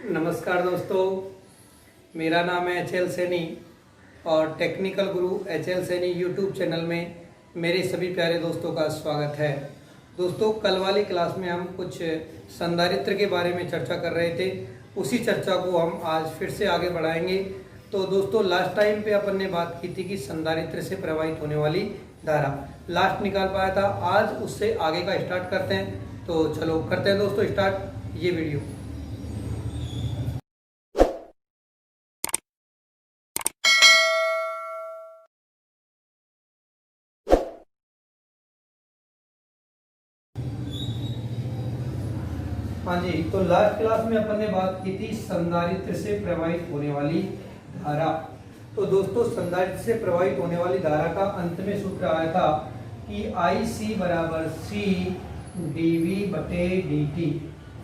नमस्कार दोस्तों, मेरा नाम है एच एल सैनी और टेक्निकल गुरु H L Saini YouTube channel में मेरे सभी प्यारे दोस्तों का स्वागत है। दोस्तों, कल वाली क्लास में हम कुछ संधारित्र के बारे में चर्चा कर रहे थे। उसी चर्चा को हम आज फिर से आगे बढ़ाएंगे। तो दोस्तों, लास्ट टाइम पे अपन ने बात की थी कि संधारित्र से प्रवाहित होने वाली धारा लास्ट निकाल पाया था। आज उससे आगे का स्टार्ट करते हैं। तो चलो करते हैं दोस्तों स्टार्ट ये वीडियो। हाँ जी, तो लास्ट क्लास में अपन ने बात की थी संधारित्र से प्रवाहित होने वाली धारा। तो दोस्तों, संधारित्र से प्रवाहित होने वाली धारा का अंत में सूत्र आया था कि IC बराबर C dV बटे dt।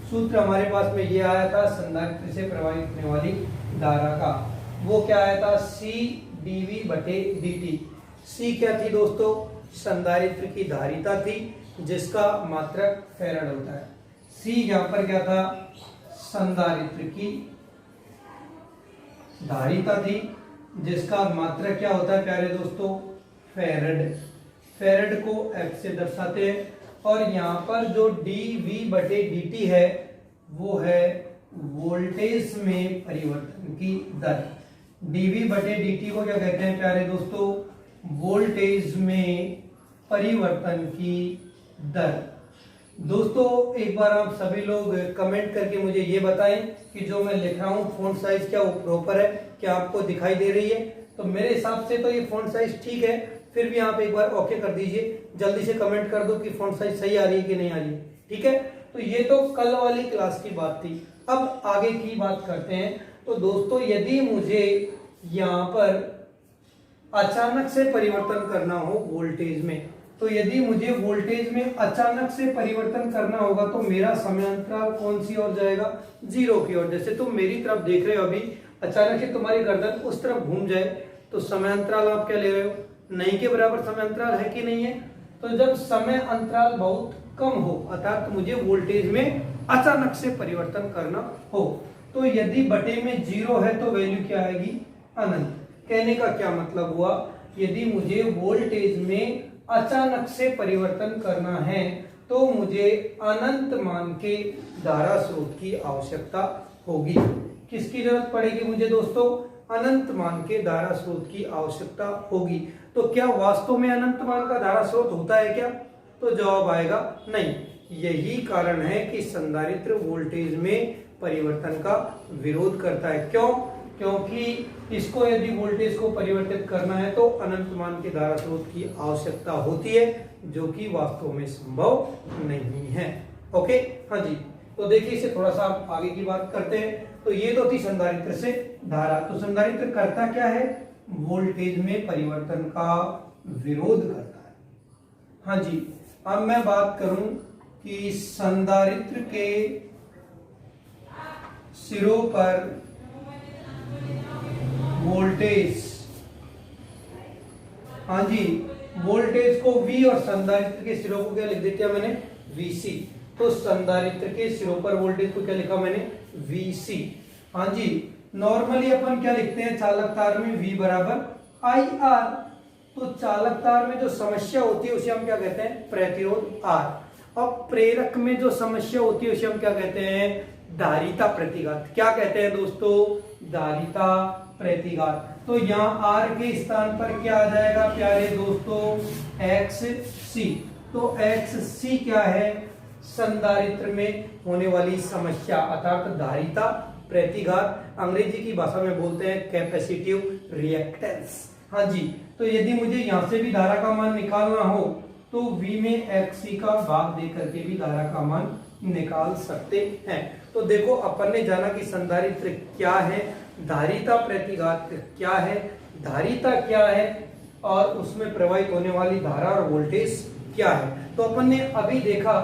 सूत्र हमारे पास में ये आया था संधारित्र से प्रवाहित होने वाली धारा का। वो क्या आया था? C dV बटे dt। C क्या थी दोस्तों? संधारित्र की धारिता थी जिसका मात्रक फैराड होता है। C यहाँ पर क्या था? संधारित्र की धारिता थी जिसका मात्रक क्या होता है प्यारे दोस्तों? फैराड। फैराड को F से दर्शाते हैं। और यहाँ पर जो dV बटे dt है वो है वोल्टेज में परिवर्तन की दर। dV बटे dt को क्या कहते हैं प्यारे दोस्तों? वोल्टेज में परिवर्तन की दर। दोस्तों, एक बार आप सभी लोग कमेंट करके मुझे ये बताएं कि जो मैं लिख रहा हूँ फॉन्ट साइज क्या प्रॉपर है, क्या आपको दिखाई दे रही है? तो मेरे हिसाब से तो ये फॉन्ट साइज ठीक है, फिर भी आप एक बार ओके कर दीजिए। जल्दी से कमेंट कर दो कि फॉन्ट साइज सही आ रही है कि नहीं आ रही है। ठीक है, तो ये तो कल वाली क्लास की बात थी। अब आगे की बात करते हैं। तो दोस्तों, यदि मुझे यहाँ पर अचानक से परिवर्तन करना हो वोल्टेज में, तो यदि मुझे वोल्टेज में अचानक से परिवर्तन करना होगा तो मेरा समयांतराल कौन सी ओर जाएगा? जीरो की ओर। जैसे तुम मेरी तरफ देख रहे हो, अभी अचानक से तुम्हारी गर्दन उस तरफ घूम जाए तो समयांतराल आप क्या ले रहे हो? नहीं के बराबर समयांतराल है कि नहीं है? तो जब समय अंतराल बहुत कम हो, अर्थात मुझे वोल्टेज में अचानक से परिवर्तन करना हो, तो यदि बटे में जीरो है तो वैल्यू क्या आएगी? अनंत। कहने का क्या मतलब हुआ? यदि मुझे वोल्टेज में अचानक से परिवर्तन करना है तो मुझे अनंत मान के धारा स्रोत की आवश्यकता होगी। किसकी जरूरत पड़ेगी मुझे दोस्तों? अनंत मान के धारा स्रोत की आवश्यकता होगी। तो क्या वास्तव में अनंत मान का धारा स्रोत होता है क्या? तो जवाब आएगा नहीं। यही कारण है कि संधारित्र वोल्टेज में परिवर्तन का विरोध करता है। क्यों? क्योंकि इसको यदि वोल्टेज को परिवर्तित करना है तो अनंत मान के धारा स्रोत की आवश्यकता होती है, जो कि वास्तव में संभव नहीं है। ओके, हाँ जी। तो देखिए, इसे थोड़ा सा आगे की बात करते हैं। तो ये तो थी संधारित्र से धारा। तो संधारित्र करता क्या है? वोल्टेज में परिवर्तन का विरोध करता है। हाँ जी। अब मैं बात करूं कि संधारित्र के सिरों पर वोल्टेज, हाँ जी, वोल्टेज को V और संधारित्र के सिरों को क्या लिख देते हैं मैंने? VC। तो संधारित्र के सिरों पर वोल्टेज को क्या लिखा मैंने? VC। हाँ जी। नॉर्मली अपन क्या लिखते हैं चालक तार में? V बराबर IR। तो चालक तार में जो समस्या होती है उसे हम क्या कहते हैं? प्रतिरोध R। और प्रेरक में जो समस्या होती है उसे हम क्या कहते हैं? धारिता प्रतिघात। क्या कहते हैं दोस्तों? धारिता प्रतिघात। तो यहाँ R के स्थान पर क्या आ जाएगा प्यारे दोस्तों? XC। तो XC क्या है? संधारित्र में होने वाली समस्या, अर्थात धारिता प्रतिघात। अंग्रेजी की भाषा में बोलते हैं कैपेसिटिव रिएक्टेंस। हाँ जी। तो यदि मुझे यहाँ से भी धारा का मान निकालना हो तो V में XC का भाग दे करके भी धारा का मान निकाल सकते हैं। तो देखो, अपन ने जाना कि संधारित्र क्या है, धारिता प्रतिघात क्या है, धारिता क्या है, और उसमें प्रवाहित होने वाली धारा और वोल्टेज क्या है। तो अपन ने अभी देखा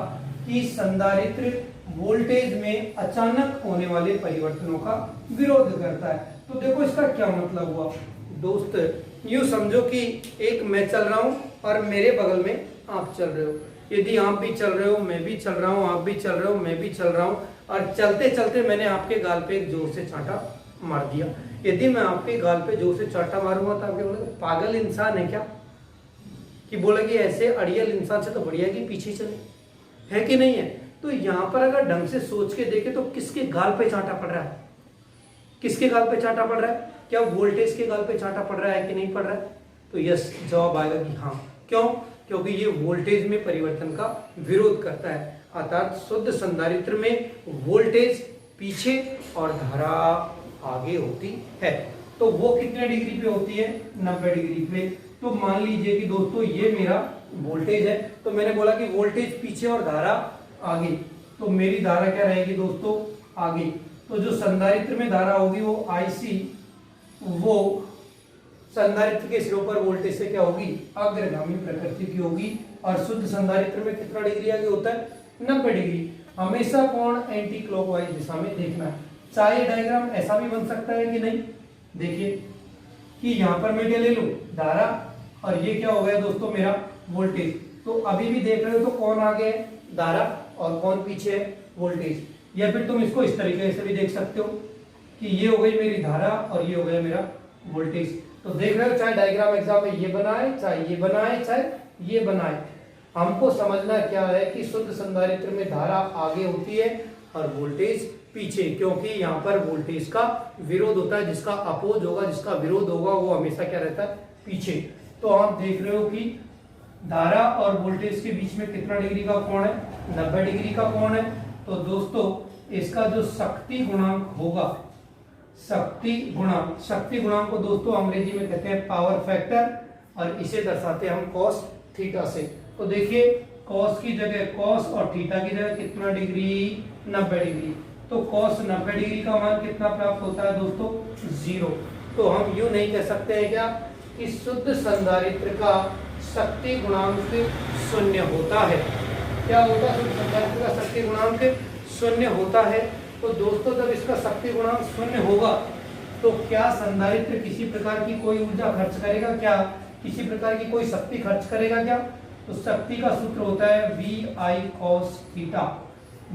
कि संधारित्र वोल्टेज में अचानक होने वाले परिवर्तनों का विरोध करता है। तो देखो, इसका क्या मतलब हुआ दोस्त? यूं समझो कि एक मैं चल रहा हूं और मेरे बगल में आप चल रहे हो। यदि आप भी चल रहे हो, मैं भी चल रहा हूँ, आप भी चल रहे हो, मैं भी चल रहा हूँ, और चलते चलते मैंने आपके गाल पे एक जोर से चांटा मार दिया, यदि मैं आपके गाल पे जोर से चांटा मारूंगा तो आप क्या बोलोगे, पागल इंसान है क्या, कि बोलेगी ऐसे अड़ियल इंसान से तो बढ़िया कि पीछे चले, है कि नहीं है। तो यहाँ पर अगर ढंग से सोच के देखे तो किसके गाल पे चांटा पड़ रहा है, किसके गाल पे चांटा पड़ रहा है, क्या वोल्टेज के गाल पे चांटा पड़ रहा है कि नहीं पड़ रहा है। तो यस जवाब आएगा कि हाँ। क्यों, क्योंकि ये वोल्टेज में परिवर्तन का विरोध करता है, अर्थात शुद्ध संधारित्र में वोल्टेज पीछे और धारा आगे होती है। तो वो कितने डिग्री पे होती है, 90 डिग्री पे। तो मान लीजिए कि दोस्तों ये मेरा वोल्टेज है, तो मैंने बोला कि वोल्टेज पीछे और धारा आगे, तो मेरी धारा क्या रहेगी दोस्तों, आगे। तो जो संधारित्र में धारा होगी वो IC, वो संधारित्र के सिरों पर वोल्टेज से क्या होगी, अग्रगामी प्रकृति की होगी। और शुद्ध संधारित्र में कितना डिग्री आगे होता है, 90 डिग्री। हमेशा कोण एंटी क्लॉकवाइज दिशा में देखना है। चाहे डायग्राम ऐसा भी बन सकता है कि नहीं, देखिए कि यहाँ पर मैं क्या ले लूं, धारा, और ये क्या हो गया दोस्तों मेरा वोल्टेज। तो अभी भी देख रहे हो तो कौन आगे है, धारा, और कौन पीछे है, वोल्टेज। या फिर तुम इसको इस तरीके से भी देख सकते हो कि ये हो गई मेरी धारा और ये हो गया मेरा वोल्टेज। तो देख रहे हो, चाहे डायग्राम एग्जाम में ये बनाए, चाहे ये बनाए, चाहे ये बनाए, हमको समझना क्या है कि शुद्ध संधारित्र में धारा आगे होती है और वोल्टेज पीछे, क्योंकि यहाँ पर वोल्टेज का विरोध होता है, जिसका अपोज होगा, जिसका विरोध होगा, वो हमेशा क्या रहता है, पीछे। तो आप देख रहे हो कि धारा और वोल्टेज के बीच में कितना डिग्री का कोण है, 90 डिग्री का कोण है। तो दोस्तों इसका जो शक्ति गुणांक होगा, शक्ति गुणांक को दोस्तों अंग्रेजी में कहते हैं पावर फैक्टर, और इसे दर्शाते हैं हम कॉस थीटा से। तो देखिए कॉस की जगह कॉस और थीटा की जगह कितना डिग्री, 90 डिग्री। तो कॉस 90 डिग्री का मान कितना प्राप्त होता है दोस्तों, 0। तो हम यूं नहीं कह सकते हैं क्या कि शुद्ध संधारित्र का शक्ति गुणांक 0 होता है। क्या होता है, शुद्ध संधारित्र का शक्ति गुणांक 0 होता है। तो दोस्तों जब इसका शक्ति गुणांक 0 होगा तो क्या संधारित्र किसी प्रकार की कोई ऊर्जा खर्च करेगा, क्या किसी प्रकार की कोई शक्ति खर्च करेगा क्या। तो शक्ति का सूत्र होता है VI cos थीटा।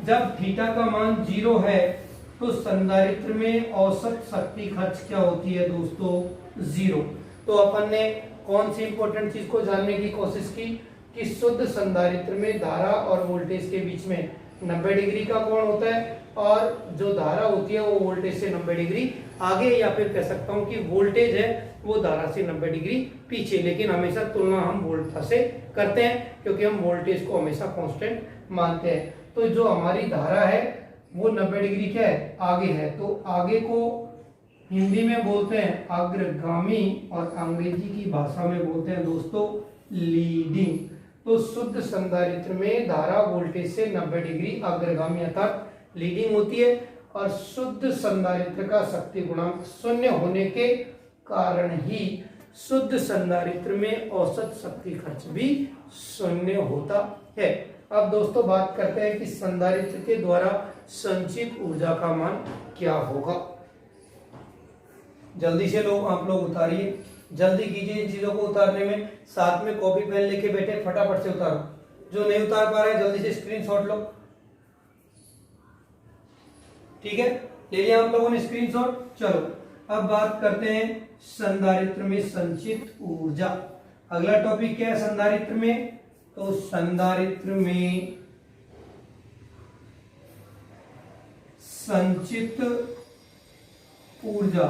जब थीटा का मान 0 है तो संधारित्र में औसत शक्ति खर्च क्या होती है दोस्तों, 0। तो अपन ने कौन सी इंपॉर्टेंट चीज को जानने की कोशिश की कि शुद्ध संधारित्र में धारा और वोल्टेज के बीच में 90 डिग्री का कोण होता है, और जो धारा होती है वो वोल्टेज से 90 डिग्री आगे, या फिर कह सकता हूं कि वोल्टेज है वो धारा से 90 डिग्री पीछे। लेकिन हमेशा तुलना हम वोल्टा से करते हैं, क्योंकि हम वोल्टेज को हमेशा कांस्टेंट मानते हैं। तो जो हमारी धारा है वो 90 डिग्री क्या है, आगे है। तो आगे को हिंदी में बोलते हैं अग्रगामी, और अंग्रेजी की भाषा में बोलते हैं दोस्तों लीडिंग। तो शुद्ध संधारित्र में धारा वोल्टेज से 90 डिग्री अग्रगामी अर्थात लीडिंग होती है, और शुद्ध संधारित्र का शक्ति गुणांक 0 होने के कारण ही शुद्ध संधारित्र में औसत शक्ति खर्च भी 0 होता है। अब दोस्तों बात करते हैं कि संधारित्र के द्वारा संचित ऊर्जा का मान क्या होगा। जल्दी से आप लोग उतारिए, जल्दी कीजिए इन चीजों को उतारने में। साथ में कॉपी पेन लेके बैठे, फटाफट से उतारो। जो नहीं उतार पा रहे हैं जल्दी से स्क्रीनशॉट लो। ठीक है, ले लिया आप लोगों ने स्क्रीनशॉट। चलो अब बात करते हैं संधारित्र में संचित ऊर्जा। अगला टॉपिक क्या है संधारित्र में, तो संधारित्र में संचित ऊर्जा।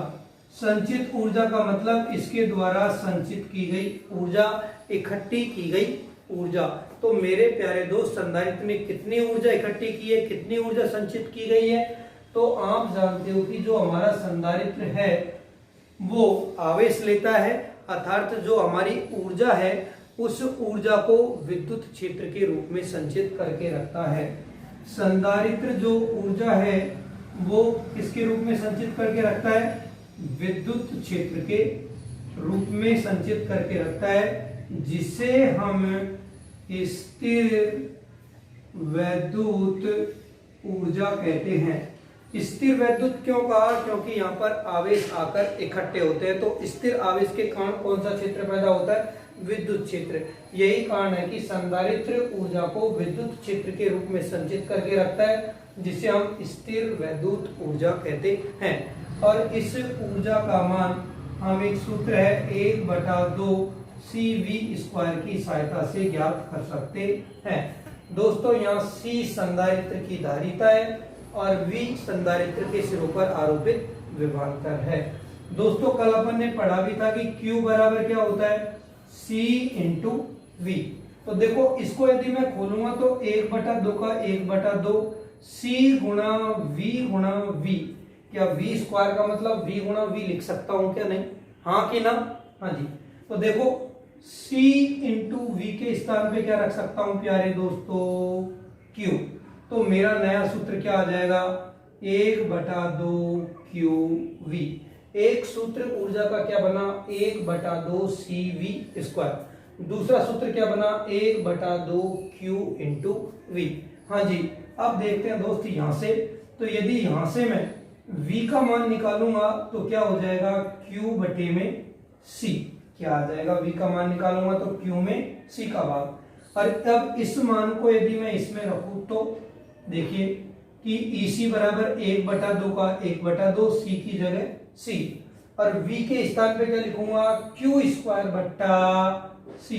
संचित ऊर्जा का मतलब इसके द्वारा संचित की गई ऊर्जा, इकट्ठी की गई ऊर्जा। तो मेरे प्यारे दोस्त संधारित्र ने कितनी ऊर्जा इकट्ठी की है, कितनी ऊर्जा संचित की गई है। तो आप जानते हो कि जो हमारा संधारित्र है वो आवेश लेता है, अर्थात जो हमारी ऊर्जा है उस ऊर्जा को विद्युत क्षेत्र के रूप में संचित करके रखता है। संधारित्र जो ऊर्जा है वो किसके रूप में संचित करके रखता है, विद्युत क्षेत्र के रूप में संचित करके रखता है, जिसे हम स्थिर वैद्युत ऊर्जा कहते हैं। स्थिर वैद्युत क्यों कहा, क्योंकि यहाँ पर आवेश आकर इकट्ठे होते हैं। तो स्थिर आवेश के कारण कौन सा क्षेत्र पैदा होता है, विद्युत क्षेत्र। यही कारण है कि संधारित्र ऊर्जा को विद्युत क्षेत्र के रूप में संचित करके रखता है, जिसे हम स्थिर वैद्युत ऊर्जा कहते हैं। और इस ऊर्जा का मान हम एक सूत्र है 1/2 CV² की सहायता से ज्ञात कर सकते हैं। दोस्तों यहाँ C संधारित्र की धारिता है और V संधारित्र के सिरों पर आरोपित विभवांतर है। दोस्तों कल अपन ने पढ़ा भी था कि Q बराबर क्या होता है, C × V। तो देखो इसको यदि मैं खोलूंगा तो 1/2 का 1/2 C गुणा V, क्या V² का मतलब V गुणा V लिख सकता हूं क्या, नहीं, हाँ कि ना, हाँ जी। तो देखो C × V के स्थान पे क्या रख सकता हूं प्यारे दोस्तों, Q। तो मेरा नया सूत्र क्या आ जाएगा, 1/2 QV। एक सूत्र ऊर्जा का क्या बना, 1/2 CV²। दूसरा सूत्र क्या बना, 1/2 Q × V। हाँ जी, अब देखते हैं दोस्त यहां से। तो यदि यहां से मैं V का मान निकालूंगा तो क्या हो जाएगा, Q/C। क्या आ जाएगा, V का मान निकालूंगा तो Q में C का भाग। और तब इस मान को यदि मैं इसमें रखूं तो देखिए कि EC बराबर 1/2 का 1/2 C की जगह C, और V के स्थान पे क्या लिखूंगा, Q² बट्टा C²।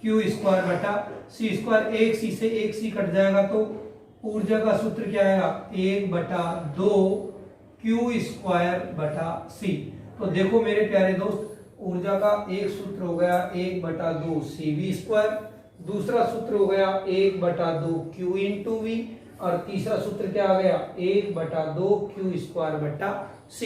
Q²/C², एक C से एक C कट जाएगा तो ऊर्जा का सूत्र क्या आएगा, 1/2 Q²/C। तो देखो मेरे प्यारे दोस्त, ऊर्जा का एक सूत्र हो गया 1/2 CV², दूसरा सूत्र हो गया 1/2 Q × V, और तीसरा सूत्र क्या आ गया, 1/2 Q²/C।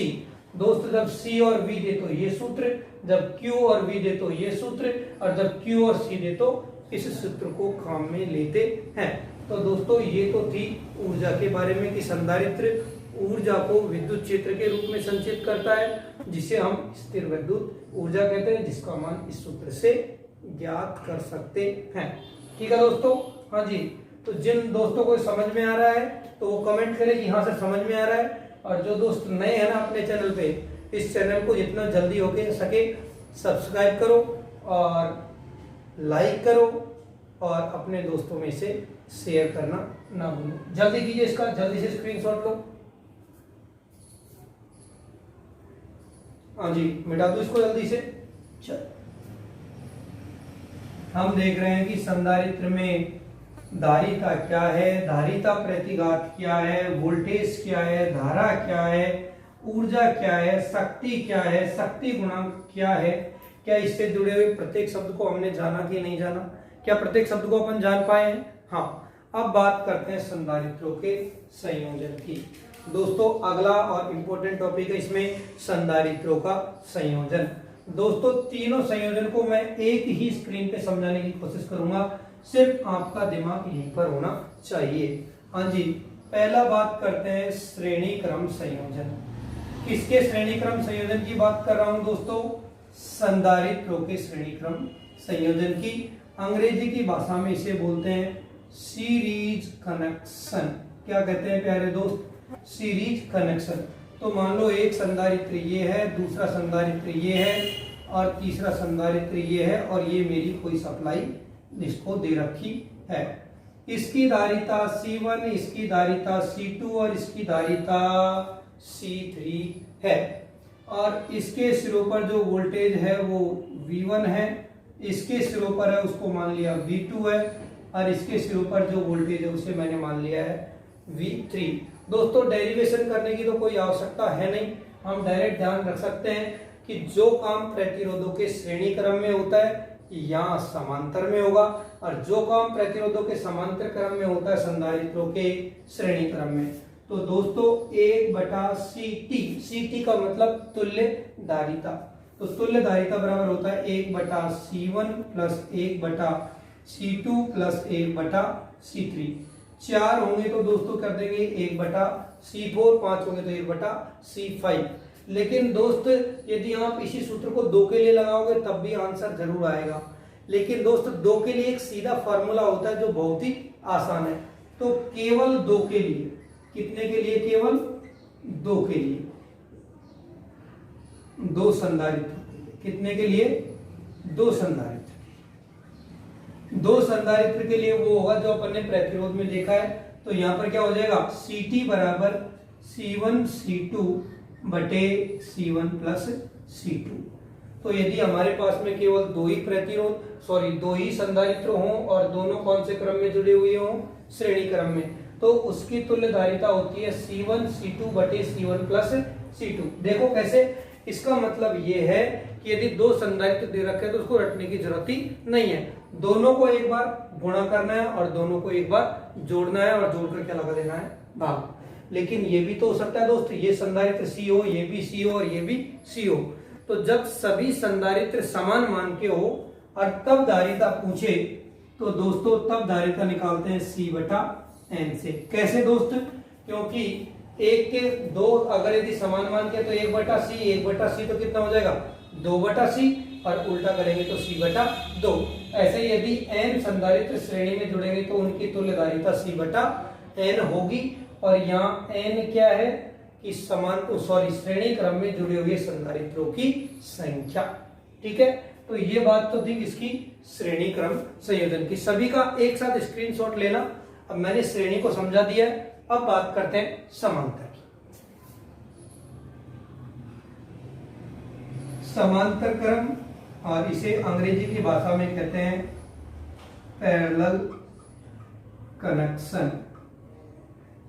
दोस्त जब C और V दे तो ये सूत्र, जब Q और V दे तो ये सूत्र, और जब Q और C दे तो इस सूत्र को काम में लेते हैं। तो दोस्तों ये तो थी ऊर्जा के बारे में कि संधारित्र ऊर्जा को विद्युत क्षेत्र के रूप में संचित करता है, जिसे हम स्थिर विद्युत ऊर्जा कहते हैं, जिसका मान इस सूत्र से ज्ञात कर सकते हैं। ठीक है दोस्तों, हाँ जी। तो जिन दोस्तों को समझ में आ रहा है तो वो कमेंट करें कि हाँ सर समझ में आ रहा है, और जो दोस्त नए हैं ना अपने चैनल पे, इस चैनल को जितना जल्दी हो सके सब्सक्राइब करो और लाइक करो और अपने दोस्तों में से शेयर करना ना भूलो। जल्दी कीजिए, इसका जल्दी से स्क्रीनशॉट लो। हाँ जी, मिटा दो इसको जल्दी से। चल, हम देख रहे हैं कि संधारित्र में धारिता क्या है, धारिता प्रतिघात क्या है, वोल्टेज क्या है, धारा क्या है, ऊर्जा क्या है, शक्ति क्या है, शक्ति गुणांक क्या है। क्या इससे जुड़े हुए प्रत्येक शब्द को हमने जाना कि नहीं जाना, क्या प्रत्येक शब्द को अपन जान पाए हैं? हाँ। अब बात करते हैं संधारित्रों के संयोजन की। दोस्तों अगला और इम्पोर्टेंट टॉपिक है इसमें संधारित्रों का संयोजन। दोस्तों तीनों संयोजन को मैं एक ही स्क्रीन पे समझाने की कोशिश करूंगा, सिर्फ आपका दिमाग यहीं पर होना चाहिए। हाँ जी, पहला बात करते हैं श्रेणी क्रम संयोजन। किसके श्रेणी क्रम संयोजन की बात कर रहा हूं दोस्तों? संधारित्रों के श्रेणी क्रम संयोजन की। अंग्रेजी की भाषा में इसे बोलते हैं सीरीज कनेक्शन। क्या कहते हैं प्यारे दोस्त? Series connection. तो मान लो एक संधारित्र ये है, दूसरा संधारित्र ये है, और तीसरा संधारित्र ये है, और ये मेरी कोई सप्लाई इसको दे रखी है। इसकी धारिता C1, इसकी धारिता C2 और इसकी धारिता C3 है, और इसके सिरों पर जो वोल्टेज है वो V1 है, इसके सिरों पर है उसको मान लिया V2 है, और इसके सिरों पर जो वोल्टेज है उसे मैंने मान लिया है V3। दोस्तों डेरिवेशन करने की तो कोई आवश्यकता है नहीं, हम डायरेक्ट ध्यान रख सकते हैं कि जो काम प्रतिरोधों के श्रेणी क्रम में होता है या समांतर में होगा, और जो काम प्रतिरोधों के समांतर क्रम में होता है संधारित्रों के श्रेणी क्रम में। तो दोस्तों 1/CT, CT का मतलब तुल्य धारिता। तो तुल्य धारिता बराबर होता है 1/C1 plus 1/C2 plus 1/C3। 4 होंगे तो दोस्तों कर देंगे 1/C4, 5 होंगे तो 1/C5। लेकिन दोस्त यदि आप इसी सूत्र को 2 के लिए लगाओगे तब भी आंसर जरूर आएगा। लेकिन दोस्त 2 के लिए एक सीधा फार्मूला होता है जो बहुत ही आसान है। तो केवल 2 के लिए, कितने के लिए? केवल 2 के लिए, 2 संधारित्र। कितने के लिए? दो संधारित्र, दो संधारित्र के लिए वो होगा जो अपन ने प्रतिरोध में देखा है। तो यहां पर क्या हो जाएगा, Ct बराबर C1 C2 बटे C1 प्लस C2। तो यदि हमारे पास में केवल दो ही दो ही संधारित्र हों और दोनों कौन से क्रम में जुड़े हुए हों, श्रेणी क्रम में, तो उसकी तुल्य धारिता होती है C1 C2 बटे C1 प्लस C2। देखो कैसे, इसका मतलब ये है कि यदि दो संधारित्र दे रखे हैं तो उसको रटने की जरूरत ही नहीं है, दोनों को एक बार गुणा करना है और दोनों को एक बार जोड़ना है और जोड़कर क्या लगा देना है, भाग। लेकिन ये भी तो हो सकता है दोस्त, ये संधारित्र C हो, ये भी C हो और ये भी C हो। तो जब सभी संधारित्र समान मान के हो और तब धारिता पूछे तो दोस्तों तब धारिता निकालते हैं C बटा N से। कैसे दोस्त, क्योंकि एक के दो अगर यदि समान मान के तो 1 बटा C तो कितना हो जाएगा 2 बटा C और उल्टा करेंगे तो C बटा 2। ऐसे यदि n संधारित्र श्रेणी में जुड़ेंगे तो उनकी तुल्य धारिता C बटा N होगी। और यहाँ n क्या है कि श्रेणी क्रम में जुड़े हुए संधारित्रों की संख्या। ठीक है, तो ये बात तो थी इसकी श्रेणी क्रम संयोजन की। सभी का एक साथ स्क्रीनशॉट लेना। अब मैंने श्रेणी को समझा दिया है, अब बात करते हैं समांतर की। समांतर क्रम, और इसे अंग्रेजी की भाषा में कहते हैं पैरेलल कनेक्शन।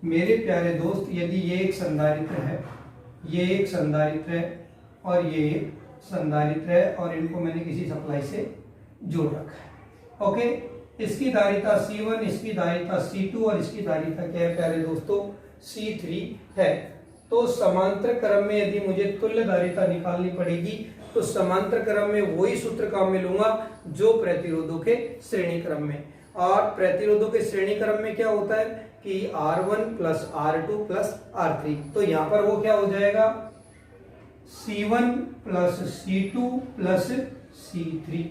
मेरे प्यारे दोस्त, यदि ये एक संधारित्र है, ये एक संधारित्र है और ये एक संधारित्र है और इनको मैंने किसी सप्लाई से जोड़ रखा है। ओके, इसकी धारिता C1, इसकी धारिता C2 और इसकी धारिता क्या है प्यारे दोस्तों, C3 है। तो समांतर क्रम में यदि मुझे तुल्य धारिता निकालनी पड़ेगी तो समांतर क्रम में वही सूत्र काम में लूंगा जो प्रतिरोधों के श्रेणी क्रम में। और प्रतिरोधों के श्रेणी क्रम में क्या होता है कि R1 plus R2 plus R3। तो यहां पर वो क्या हो जाएगा, C1 plus C2 plus C3।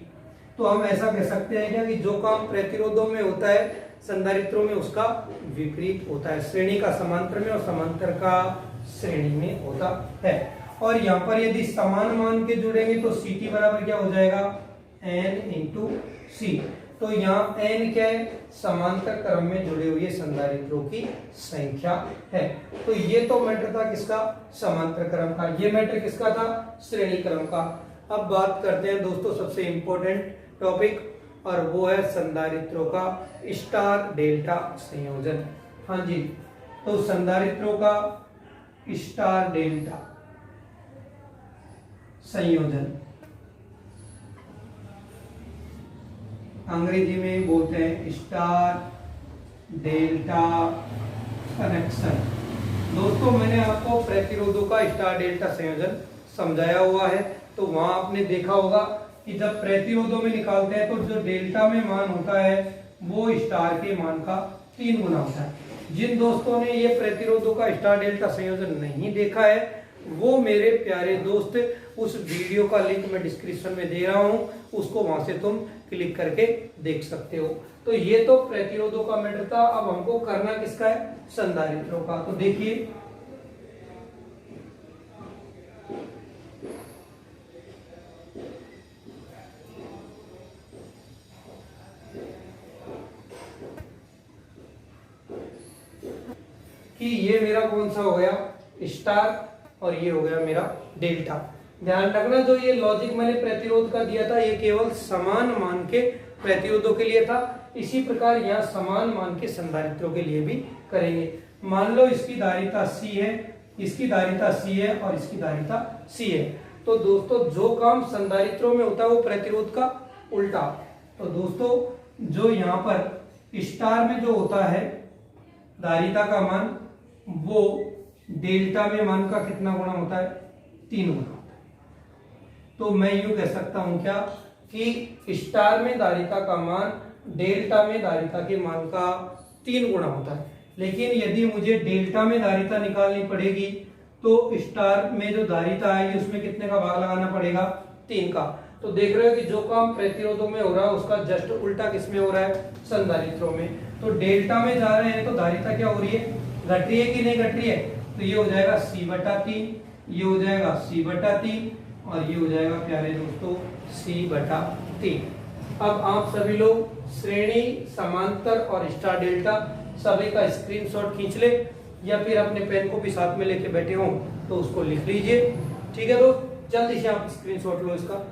तो हम ऐसा कह सकते हैं क्या कि जो काम प्रतिरोधों में होता है संधारित्रों में उसका विपरीत होता है। श्रेणी का समांतर में और समांतर का श्रेणी में होता है। और यहाँ पर यदि समान मान के जुड़ेंगे तो Ct बराबर क्या हो जाएगा, N इंटू C। तो यहाँ N क्या है, समांतर क्रम में जुड़े हुए संधारित्रों की संख्या है। तो ये तो मैटर था किसका, समांतर क्रम का। ये मैटर किसका था, श्रेणी क्रम का। अब बात करते हैं दोस्तों सबसे इंपॉर्टेंट टॉपिक, और वो है संधारित्रों का स्टार डेल्टा संयोजन। हाँ जी, तो संधारित्रों का स्टार डेल्टा संयोजन अंग्रेजी में बोलते हैं स्टार डेल्टा कनेक्शन। दोस्तों मैंने आपको प्रतिरोधों का स्टार डेल्टा संयोजन समझाया हुआ है, तो वहां आपने देखा होगा कि जब प्रतिरोधों में निकालते हैं तो जो डेल्टा में मान होता है वो स्टार के मान का 3 गुना होता है। जिन दोस्तों ने ये प्रतिरोधों का स्टार डेल्टा संयोजन नहीं देखा है वो मेरे प्यारे दोस्त उस वीडियो का लिंक मैं डिस्क्रिप्शन में दे रहा हूं, उसको वहां से तुम क्लिक करके देख सकते हो। तो ये तो प्रतिरोधों का मैटर था। अब हमको करना किसका है, संधारित्रों का। तो देखिए कि ये मेरा कौन सा हो गया, स्टार, और ये हो गया मेरा डेल्टा। ध्यान रखना जो ये लॉजिक मैंने प्रतिरोध का दिया था ये केवल समान मान के प्रतिरोधों के लिए था। इसी प्रकार यहाँ समान मान के संधारित्रों के लिए भी करेंगे। मान लो इसकी धारिता C है, इसकी धारिता C है और इसकी धारिता C है। तो दोस्तों जो काम संधारित्रों में होता है वो प्रतिरोध का उल्टा। तो दोस्तों जो यहाँ पर स्टार में जो होता है धारिता का मान वो डेल्टा में मान का कितना गुना होता है, 3 गुना होता है। तो मैं यूं कह सकता हूं क्या कि स्टार में धारिता का मान डेल्टा में धारिता के मान का 3 गुना होता है। लेकिन यदि मुझे डेल्टा में धारिता निकालनी पड़ेगी तो स्टार में जो धारिता आएगी उसमें कितने का भाग लगाना पड़ेगा, 3 का। तो देख रहे हो कि जो काम प्रतिरोधों में हो रहा है उसका जस्ट उल्टा किसमें हो रहा है, संधारित्रों में। तो डेल्टा में जा रहे हैं तो धारिता क्या हो रही है, घट रही है कि नहीं घट रही है। तो ये हो जाएगा C बटा 3, ये हो जाएगा C बटा 3, और ये हो जाएगा प्यारे दोस्तों C/3। अब आप सभी लोग श्रेणी, समांतर और स्टार डेल्टा सभी का स्क्रीनशॉट खींच ले, या फिर अपने पेन को भी साथ में लेके बैठे हो तो उसको लिख लीजिए। ठीक है दोस्त, जल्दी से आप स्क्रीनशॉट लो इसका।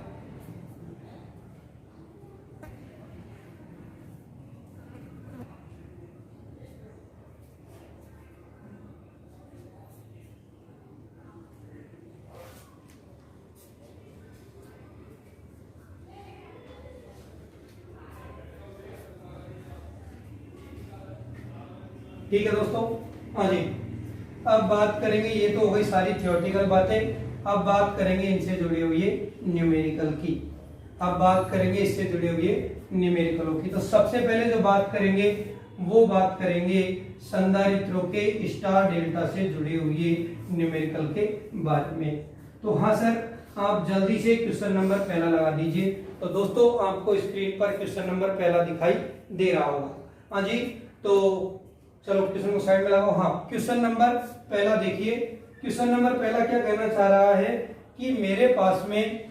ठीक है दोस्तों, हाँ जी। अब बात करेंगे, ये तो हो गई सारी थियोरेटिकल बातें। अब बात करेंगे इनसे जुड़े हुए न्यूमेरिकल की। अब बात करेंगे इससे जुड़े हुए न्यूमेरिकलों की। तो सबसे पहले जो बात करेंगे वो बात करेंगे संधारित्रों के स्टार डेल्टा से जुड़े हुए न्यूमेरिकल के बारे में। तो हाँ सर, आप जल्दी से क्वेश्चन नंबर पहला लगा दीजिए। तो दोस्तों आपको स्क्रीन पर क्वेश्चन नंबर पहला दिखाई दे रहा होगा। हाँ जी, तो चलो क्वेश्चन को साइड में लगाओ। हाँ, क्वेश्चन नंबर पहला देखिए। क्वेश्चन नंबर पहला क्या कहना चाह रहा है कि मेरे पास में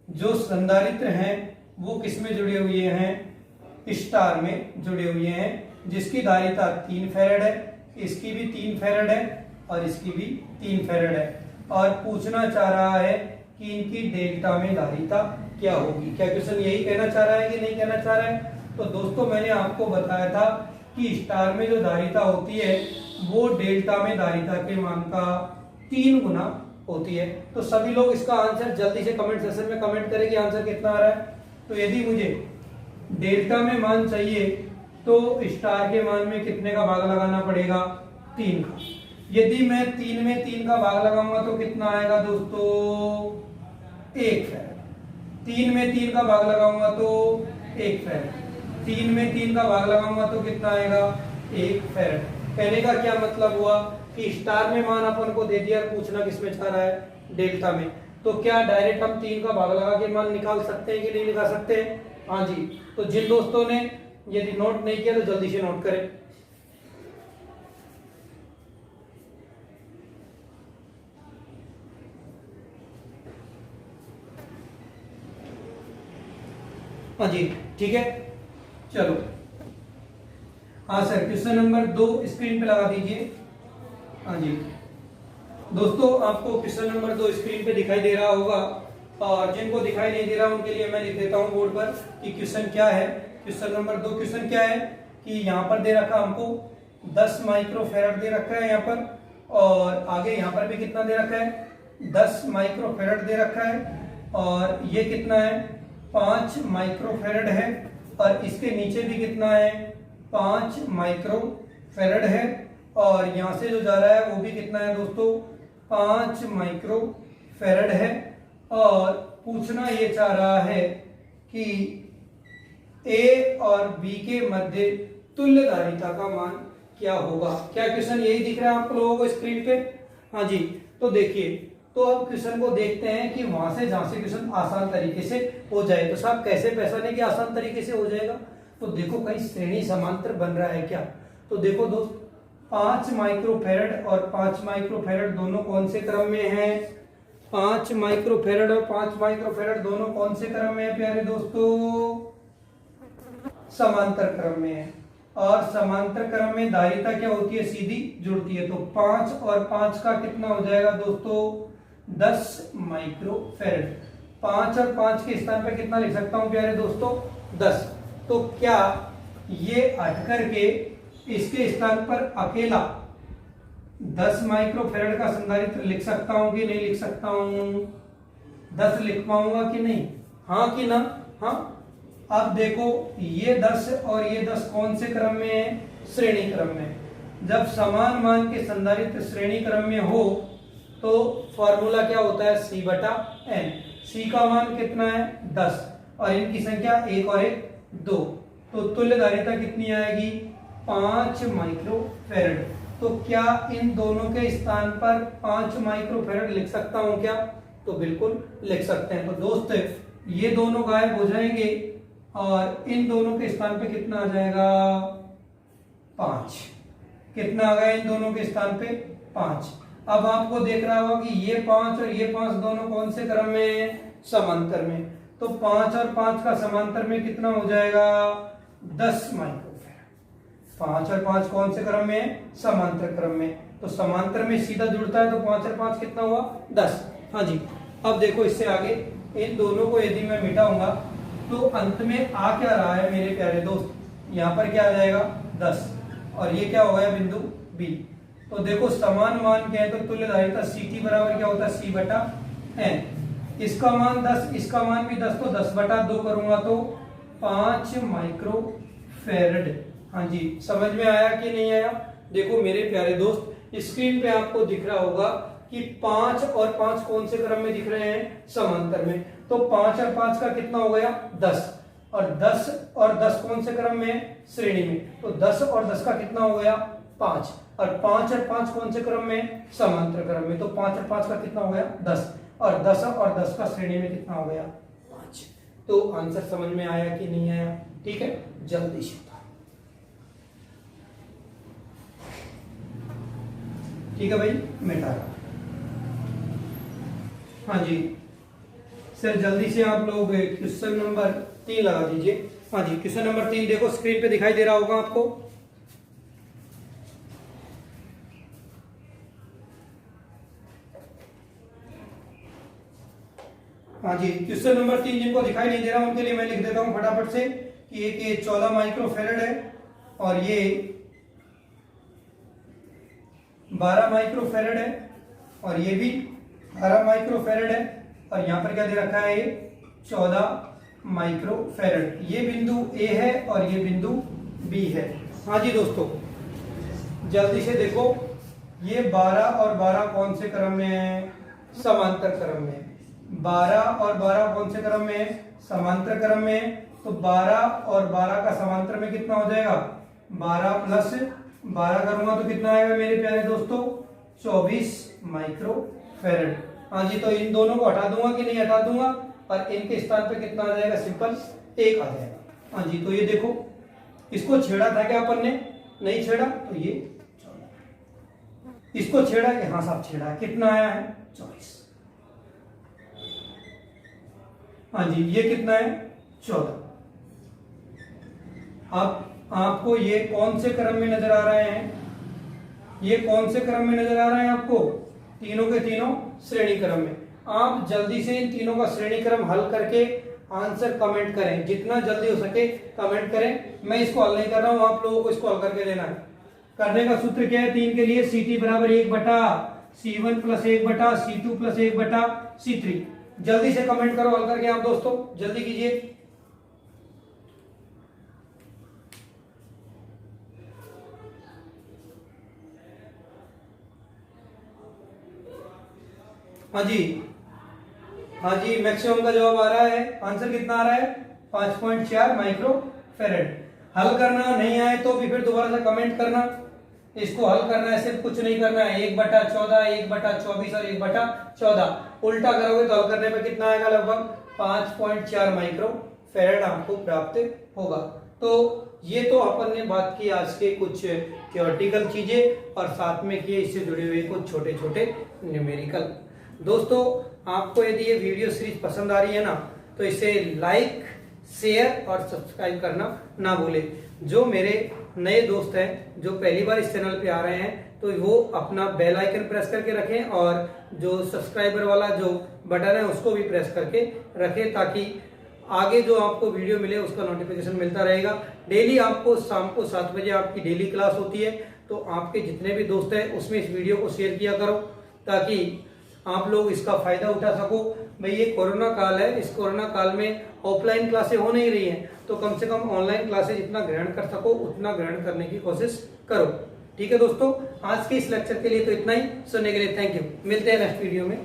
जो संधारित्र हैं वो किस में जुड़े हुए हैं, स्टार में जुड़े हुए हैं, जिसकी धारिता 3 फैराड है, इसकी भी 3 फैराड है और इसकी भी 3 फैराड है, और पूछना चाह रहा है कि इनकी डेल्टा में धारिता क्या होगी। क्या क्वेश्चन यही कहना चाह रहा है कि नहीं कहना चाह रहा है? तो दोस्तों मैंने आपको बताया था कि स्टार में जो धारिता होती है वो डेल्टा में धारिता के मान का 3 गुना होती है। तो सभी लोग इसका आंसर जल्दी से कमेंट सेक्शन में कमेंट करें कि आंसर कितना आ रहा है। तो यदि मुझे डेल्टा में मान चाहिए तो स्टार के मान में कितने का भाग लगाना पड़ेगा, 3 का। यदि मैं 3 में 3 का भाग लगाऊंगा तो कितना आएगा दोस्तों, 1 फैराड। 3 में 3 का भाग लगाऊंगा तो 1 फैराड। 3 में 3 का भाग लगाऊंगा तो कितना आएगा, 1 फैराड। कहने का क्या मतलब हुआ कि स्टार में मान अपन को दे दिया, पूछना किसमें चाह रहा है, डेल्टा में। तो क्या डायरेक्ट हम 3 का भाग लगा के मान निकाल सकते हैं कि नहीं निकाल सकते हैं? हाँ जी। तो जिन दोस्तों ने यदि नोट नहीं किया तो जल्दी से नोट करें। हाँ जी, ठीक है, चलो। हाँ सर, क्वेश्चन नंबर 2 स्क्रीन पे लगा दीजिए। हाँ जी दोस्तों, आपको क्वेश्चन नंबर 2 स्क्रीन पे दिखाई दे रहा होगा, और जिनको दिखाई नहीं दे रहा उनके लिए मैं लिख देता हूँ बोर्ड पर कि क्वेश्चन क्या है। क्वेश्चन नंबर 2 क्वेश्चन क्या है कि यहाँ पर दे रखा हमको 10 माइक्रो फैराड दे रखा है यहाँ पर, और आगे यहाँ पर भी कितना दे रखा है, 10 माइक्रो फैराड दे रखा है, और ये कितना है, 5 माइक्रो फैराड है, और इसके नीचे भी कितना है, 5 माइक्रो फैराड है, और यहाँ से जो जा रहा है वो भी कितना है दोस्तों, 5 माइक्रो फैराड है। और पूछना ये चाह रहा है कि ए और बी के मध्य तुल्य धारिता का मान क्या होगा। क्या क्वेश्चन यही दिख रहा है आप लोगों को स्क्रीन पे? हाँ जी, तो देखिए, तो अब क्वेश्चन को देखते हैं कि वहां से जहां से क्वेश्चन आसान तरीके से हो जाए। तो साहब कैसे पहचाने कि आसान तरीके से हो जाएगा? तो देखो कहीं श्रेणी समांतर बन रहा है क्या। तो देखो दोस्त, 5 माइक्रो फैराड और 5 माइक्रो फैराड दोनों कौन से क्रम में है? 5 माइक्रो फैराड और 5 माइक्रो फैराड दोनों कौन से क्रम में है प्यारे दोस्तों? समांतर क्रम में है। और समांतर क्रम में धारिता क्या होती है, सीधी जुड़ती है। तो 5 और 5 का कितना हो जाएगा दोस्तों, 10 माइक्रो फैराड। 5 और 5 के स्थान पर कितना लिख सकता हूं प्यारे दोस्तों, 10। तो क्या ये हट करके इसके स्थान पर अकेला 10 माइक्रो फैराड का संधारित्र लिख सकता हूं कि नहीं लिख सकता हूं? 10 लिख पाऊंगा कि नहीं, हाँ कि ना? हाँ। अब देखो, ये 10 और ये 10 कौन से क्रम में है? श्रेणी क्रम में। जब समान मान के संधारित्र श्रेणी क्रम में हो तो फॉर्मूला क्या होता है, C/n। C का मान कितना है, 10, और इनकी संख्या 1 और 1 2। तो तुल्य धारिता कितनी आएगी, 5 माइक्रो फैराड। तो क्या इन दोनों के स्थान पर 5 माइक्रो फैराड लिख सकता हूं क्या? तो बिल्कुल लिख सकते हैं। तो दोस्त ये दोनों गायब हो जाएंगे और इन दोनों के स्थान पे कितना आ जाएगा, 5। कितना आ गया इन दोनों के स्थान पे, 5। अब आपको देख रहा होगा कि ये 5 और ये 5 दोनों कौन से क्रम में है, समांतर में। तो 5 और 5 का समांतर में कितना हो जाएगा, 10 माइक्रोफैराड। 5 और 5 कौन से क्रम में है, समांतर क्रम में। तो समांतर में सीधा जुड़ता है, तो 5 और 5 कितना हुआ, 10। हाँ जी। अब देखो इससे आगे इन दोनों को यदि मैं मिटाऊंगा तो अंत में आ क्या रहा है मेरे प्यारे दोस्त, यहाँ पर क्या आ जाएगा 10, और ये क्या हो गया बिंदु बी। तो देखो समान मान क्या है, तो तुल्यधारिता CT बराबर क्या होता है, C बटा N। इसका मान 10, इसका मान भी 10, तो 10 बटा 2 करूंगा तो 5 माइक्रोफैरड। हाँ जी, समझ में आया कि नहीं आया। देखो मेरे प्यारे दोस्त, स्क्रीन पे आपको दिख रहा होगा कि 5 और 5 कौन से क्रम में दिख रहे हैं, समांतर में। तो 5 और 5 का कितना हो गया, 10, और 10 कौन से क्रम में, श्रेणी में। तो 10 और 10 का कितना हो गया, 5, और 5 और 5 कौन से क्रम में, समांतर क्रम में। तो 5 और 5 का कितना हो गया, 10, और 10 और 10 का श्रेणी में कितना हो गया, 5। तो आंसर समझ में आया कि नहीं आया। ठीक है, जल्दी से ठीक है भाई, मिटा रहा। हाँ जी सर, जल्दी से आप लोग क्वेश्चन नंबर 3 लगा दीजिए। हाँ जी, क्वेश्चन नंबर 3 देखो स्क्रीन पे दिखाई दे रहा होगा आपको। हाँ जी, क्वेश्चन नंबर 3 जिनको दिखाई नहीं दे रहा उनके लिए मैं लिख देता हूं फटाफट से कि एक ये 14 माइक्रोफैरड है और ये 12 माइक्रोफैरड है और ये भी 12 माइक्रोफैरड है, और यहां पर क्या दे रखा है, ये 14 माइक्रोफैरड। ये बिंदु ए है और ये बिंदु बी है। हाँ जी दोस्तों, जल्दी से देखो, ये 12 और 12 कौन से क्रम में है, समांतर क्रम में। 12 और 12 कौन से क्रम में है, समांतर क्रम में। तो 12 और 12 का समांतर में कितना हो जाएगा, 12 प्लस 12 करूंगा तो कितना आएगा मेरे प्यारे दोस्तों, 24 माइक्रोफैरड। हाँ जी, तो इन दोनों को हटा दूंगा कि नहीं हटा दूंगा, और इनके स्थान पे कितना आ जाएगा, सिंपल 1 आ जाएगा। हाँ जी, तो ये देखो, इसको छेड़ा था क्या अपन ने, नहीं छेड़ा, तो ये 14। इसको छेड़ा है, यहां साहब छेड़ा है, कितना आया है, 24। हाँ जी, ये कितना है, 14। अब आपको ये कौन से क्रम में नजर आ रहे हैं, ये कौन से क्रम में नजर आ रहे हैं आपको, तीनों के तीनों श्रेणी क्रम में। आप जल्दी से इन तीनों का श्रेणी क्रम हल करके आंसर कमेंट करें, जितना जल्दी हो सके कमेंट करें। मैं इसको हल नहीं कर रहा हूं, आप लोगों को इसको हल करके देना है। करने का सूत्र क्या है, 3 के लिए CT बराबर 1 बटा C1 प्लस 1 बटा C2 प्लस 1 बटा C3। जल्दी से कमेंट करो हल करके आप दोस्तों, जल्दी कीजिए। हाँ जी, हाँ जी, मैक्सिमम का जवाब आ रहा है। आंसर कितना आ रहा है, 5.4 माइक्रोफैरड। हल करना नहीं आए तो भी फिर दोबारा से कमेंट करना। इसको हल करना है, सिर्फ कुछ नहीं करना है, 1 बटा 14, 1 बटा 24 और 1 बटा 14 उल्टा करोगे तो हल करने में कितना आएगा, लगभग 5.4 माइक्रोफैरड आपको प्राप्त होगा। तो ये तो अपन ने बात की आज के कुछ थ्योरेटिकल चीजें, और साथ में किए इससे जुड़े हुए कुछ छोटे छोटे न्यूमेरिकल। दोस्तों, आपको यदि ये वीडियो सीरीज पसंद आ रही है ना, तो इसे लाइक, शेयर और सब्सक्राइब करना ना भूलें। जो मेरे नए दोस्त हैं, जो पहली बार इस चैनल पे आ रहे हैं, तो वो अपना बेल आइकन प्रेस करके रखें, और जो सब्सक्राइबर वाला जो बटन है उसको भी प्रेस करके रखें, ताकि आगे जो आपको वीडियो मिले उसका नोटिफिकेशन मिलता रहेगा। डेली आपको शाम को 7 बजे आपकी डेली क्लास होती है, तो आपके जितने भी दोस्त हैं उसमें इस वीडियो को शेयर किया करो, ताकि आप लोग इसका फायदा उठा सको। भाई ये कोरोना काल है, इस कोरोना काल में ऑफलाइन क्लासें हो नहीं रही हैं, तो कम से कम ऑनलाइन क्लासेस जितना ग्रहण कर सको उतना ग्रहण करने की कोशिश करो। ठीक है दोस्तों, आज के इस लेक्चर के लिए तो इतना ही। सुनने के लिए थैंक यू। मिलते हैं नेक्स्ट वीडियो में।